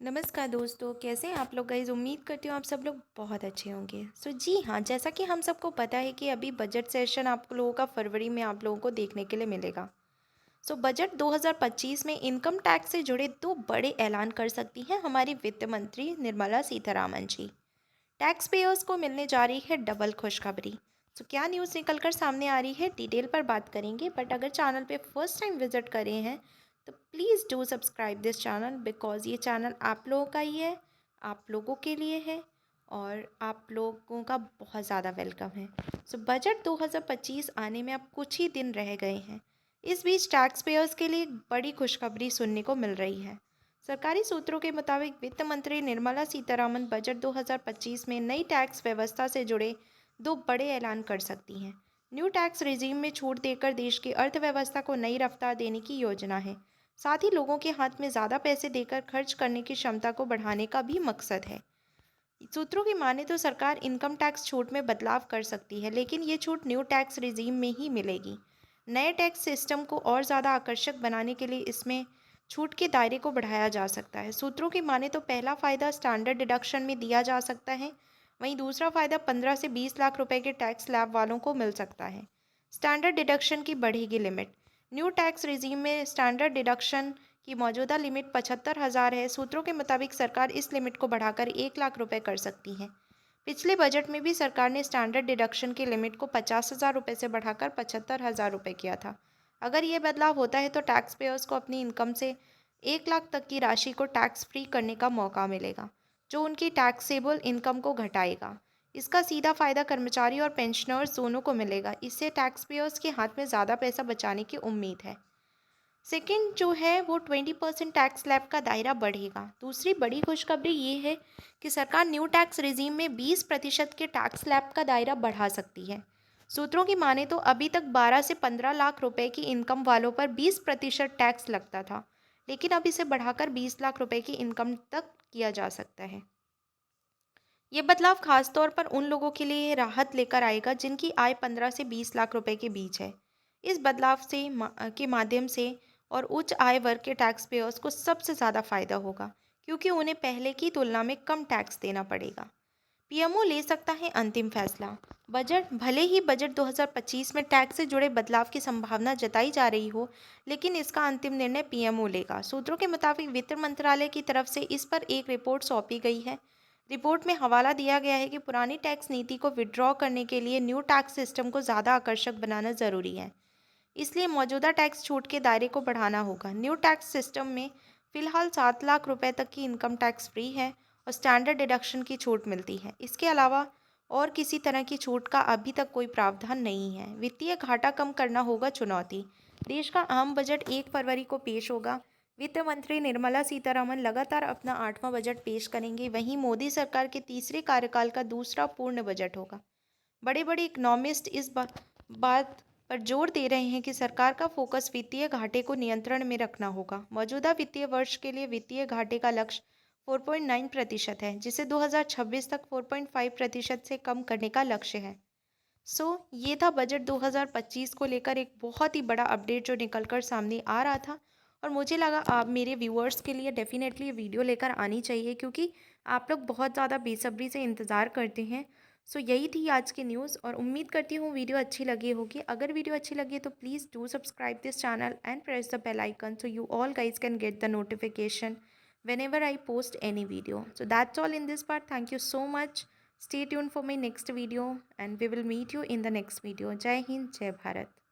नमस्कार दोस्तों, कैसे हैं आप लोग गाइज़। उम्मीद करती हूँ आप सब लोग बहुत अच्छे होंगे। जी हाँ, जैसा कि हम सबको पता है कि अभी बजट सेशन आप लोगों का फरवरी में आप लोगों को देखने के लिए मिलेगा। बजट 2025 में इनकम टैक्स से जुड़े दो बड़े ऐलान कर सकती हैं हमारी वित्त मंत्री निर्मला सीतारामन जी। टैक्स पेयर्स को मिलने जा रही है डबल खुशखबरी। क्या न्यूज़ निकल कर सामने आ रही है, डिटेल पर बात करेंगे। बट अगर चैनल पे फर्स्ट टाइम विजिट कर रहे हैं तो please do subscribe this channel, because ये चैनल आप लोगों का ही है, आप लोगों के लिए है और आप लोगों का बहुत ज़्यादा वेलकम है। बजट 2025 आने में अब कुछ ही दिन रह गए हैं। इस बीच टैक्स पेयर्स के लिए एक बड़ी खुशखबरी सुनने को मिल रही है। सरकारी सूत्रों के मुताबिक वित्त मंत्री निर्मला सीतारामन बजट 2025 में नई टैक्स व्यवस्था से जुड़े दो बड़े ऐलान कर सकती हैं। न्यू टैक्स रिजीम में छूट देकर देश की अर्थव्यवस्था को नई रफ्तार देने की योजना है। साथ ही लोगों के हाथ में ज़्यादा पैसे देकर खर्च करने की क्षमता को बढ़ाने का भी मकसद है। सूत्रों की माने तो सरकार इनकम टैक्स छूट में बदलाव कर सकती है, लेकिन ये छूट न्यू टैक्स रिजीम में ही मिलेगी। नए टैक्स सिस्टम को और ज़्यादा आकर्षक बनाने के लिए इसमें छूट के दायरे को बढ़ाया जा सकता है। सूत्रों की माने तो पहला फ़ायदा स्टैंडर्ड डिडक्शन में दिया जा सकता है, वहीं दूसरा फ़ायदा 15 से 20 लाख रुपए के टैक्स स्लैब वालों को मिल सकता है। स्टैंडर्ड डिडक्शन की बढ़ेगी लिमिट। न्यू टैक्स रिजीम में स्टैंडर्ड डिडक्शन की मौजूदा लिमिट 75,000 है। सूत्रों के मुताबिक सरकार इस लिमिट को बढ़ाकर 1 लाख रुपए कर सकती है। पिछले बजट में भी सरकार ने स्टैंडर्ड डिडक्शन की लिमिट को 50,000 रुपये से बढ़ाकर 75,000 रुपये किया था। अगर ये बदलाव होता है तो टैक्स पेयर्स को अपनी इनकम से 1 लाख तक की राशि को टैक्स फ्री करने का मौका मिलेगा, जो उनकी टैक्सेबल इनकम को घटाएगा। इसका सीधा फायदा कर्मचारी और पेंशनर्स दोनों को मिलेगा। इससे टैक्स पेयर्स के हाथ में ज़्यादा पैसा बचाने की उम्मीद है। सेकंड जो है वो 20% टैक्स स्लैब का दायरा बढ़ेगा। दूसरी बड़ी खुशखबरी ये है कि सरकार न्यू टैक्स रिजीम में 20% के टैक्स स्लैब का दायरा बढ़ा सकती है। सूत्रों की माने तो अभी तक 12 से 15 लाख रुपए की इनकम वालों पर 20% टैक्स लगता था, लेकिन अब इसे बढ़ाकर 20 लाख रुपए की इनकम तक किया जा सकता है। ये बदलाव खास तौर पर उन लोगों के लिए राहत लेकर आएगा जिनकी आय 15 से 20 लाख रुपए के बीच है। इस बदलाव के माध्यम से और उच्च आय वर्ग के टैक्स पेयर्स को सबसे ज़्यादा फायदा होगा, क्योंकि उन्हें पहले की तुलना में कम टैक्स देना पड़ेगा। पीएमओ ले सकता है अंतिम फैसला। भले ही बजट 2025 में टैक्स से जुड़े बदलाव की संभावना जताई जा रही हो, लेकिन इसका अंतिम निर्णय पीएमओ लेगा। सूत्रों के मुताबिक वित्त मंत्रालय की तरफ से इस पर एक रिपोर्ट सौंपी गई है। रिपोर्ट में हवाला दिया गया है कि पुरानी टैक्स नीति को विड्रॉ करने के लिए न्यू टैक्स सिस्टम को ज़्यादा आकर्षक बनाना ज़रूरी है। इसलिए मौजूदा टैक्स छूट के दायरे को बढ़ाना होगा। न्यू टैक्स सिस्टम में फ़िलहाल 7 लाख रुपए तक की इनकम टैक्स फ्री है और स्टैंडर्ड डिडक्शन की छूट मिलती है। इसके अलावा और किसी तरह की छूट का अभी तक कोई प्रावधान नहीं है। वित्तीय घाटा कम करना होगा चुनौती। देश का आम बजट 1 फरवरी को पेश होगा। वित्त मंत्री निर्मला सीतारमण लगातार अपना 8वां बजट पेश करेंगे। वहीं मोदी सरकार के तीसरे कार्यकाल का दूसरा पूर्ण बजट होगा। बड़े बड़े इकोनॉमिस्ट इस बात पर जोर दे रहे हैं कि सरकार का फोकस वित्तीय घाटे को नियंत्रण में रखना होगा। मौजूदा वित्तीय वर्ष के लिए वित्तीय घाटे का लक्ष्य 4.9% है, जिसे 2026 तक 4.5% से कम करने का लक्ष्य है। ये था बजट 2025 को लेकर एक बहुत ही बड़ा अपडेट जो निकलकर सामने आ रहा था, और मुझे लगा आप मेरे व्यूअर्स के लिए डेफिनेटली ये वीडियो लेकर आनी चाहिए, क्योंकि आप लोग बहुत ज़्यादा बेसब्री से इंतज़ार करते हैं। यही थी आज की न्यूज़, और उम्मीद करती हूँ वीडियो अच्छी लगी होगी। अगर वीडियो अच्छी लगी तो please do subscribe this channel and press the bell icon so you all guys can get the notification whenever I post any video. So that's all in this part. Thank you so much. Stay tuned for my next video and we will meet you in the next video. Jai Hind, Jai Bharat.